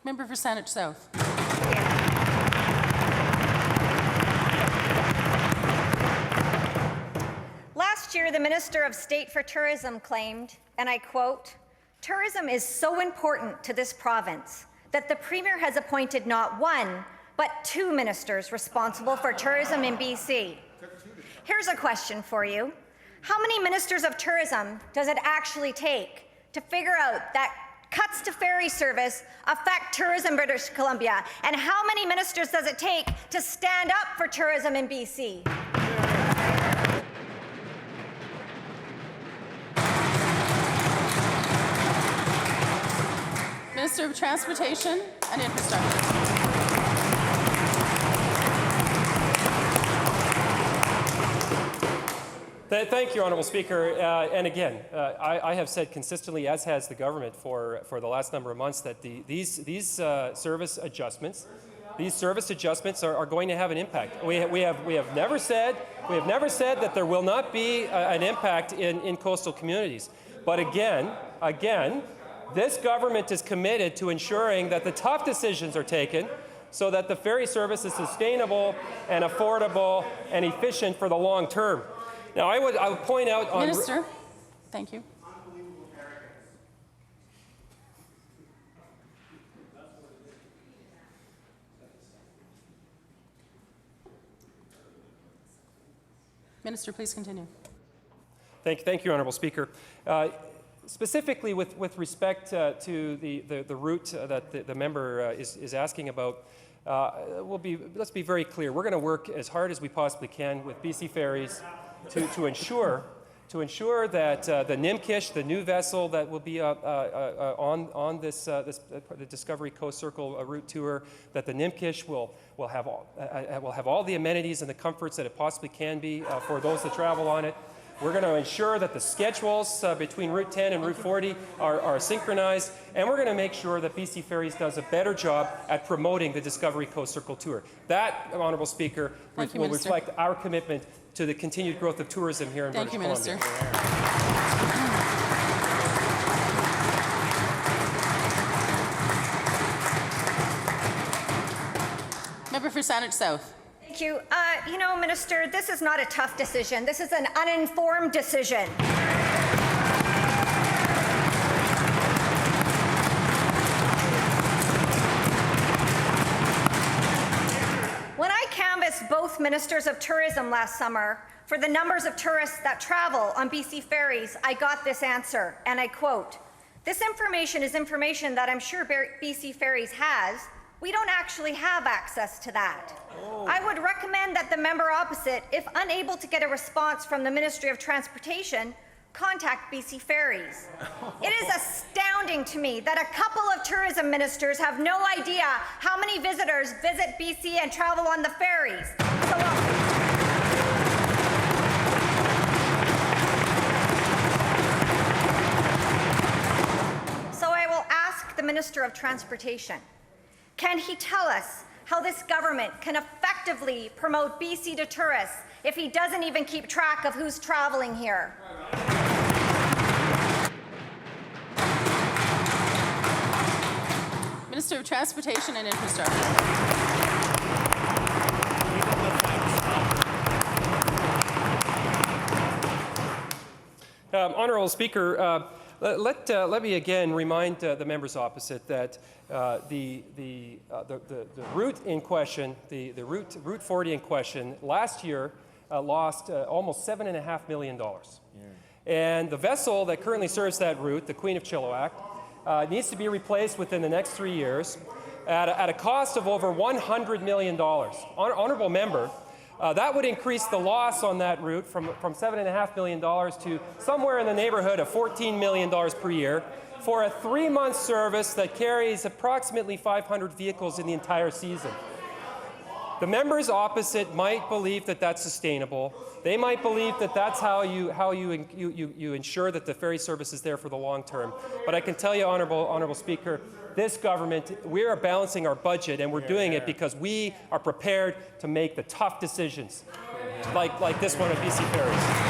Member for Saanich South. Last year, the Minister of State for Tourism claimed, and I quote, "Tourism is so important to this province that the Premier has appointed not one, but two ministers responsible for tourism in BC." Here's a question for you. How many ministers of tourism does it actually take to figure out that cuts to ferry service affect tourism in British Columbia? And how many ministers does it take to stand up for tourism in BC? Minister of Transportation and Infrastructure. Thank you, Honourable Speaker. And again, I have said consistently, as has the government for the last number of months, that these service adjustments are going to have an impact. We have never said that there will not be an impact in coastal communities. But again, this government is committed to ensuring that the tough decisions are taken so that the ferry service is sustainable and affordable and efficient for the long term. Now, I would point out on Minister, thank you. Minister, please continue. Thank you, Honourable Speaker. Specifically with respect to the route that the member is asking about, let's be very clear. We're going to work as hard as we possibly can with BC Ferries to ensure that the Nimkish, the new vessel that will be on the Discovery Coast Circle route tour, that the Nimkish will have all the amenities and the comforts that it possibly can be for those that travel on it. We're going to ensure that the schedules between Route 10 and Route 40 are synchronized, and we're going to make sure that BC Ferries does a better job at promoting the Discovery Coast Circle Tour. That, Honourable Speaker, will reflect our commitment to the continued growth of tourism here in British Columbia. Thank you, Minister. Member for Saanich South. Thank you. You know, Minister, this is not a tough decision. This is an uninformed decision. When I canvassed both ministers of tourism last summer for the numbers of tourists that travel on BC Ferries, I got this answer, and I quote, "This information is information that I'm sure BC Ferries has. We don't actually have access to that." I would recommend that the member opposite, if unable to get a response from the Ministry of Transportation, contact BC Ferries. It is astounding to me that a couple of tourism ministers have no idea how many visitors visit BC and travel on the ferries. So I will ask the Minister of Transportation, can he tell us how this government can effectively promote BC to tourists if he doesn't even keep track of who's traveling here? Minister of Transportation and Infrastructure. Honourable Speaker, let me again remind the members opposite that the route in question, the route 40 in question, last year lost almost $7.5 million. Yeah. And the vessel that currently serves that route, the Queen of Chilliwack, needs to be replaced within the next 3 years at a cost of over $100 million. Honourable member, that would increase the loss on that route from $7.5 million to somewhere in the neighborhood of $14 million per year for a 3-month service that carries approximately 500 vehicles in the entire season. The members opposite might believe that that's sustainable. They might believe that that's how you ensure that the ferry service is there for the long term. But I can tell you, Honourable Speaker, this government, we are balancing our budget, and we're doing it because we are prepared to make the tough decisions, like this one at BC Ferries.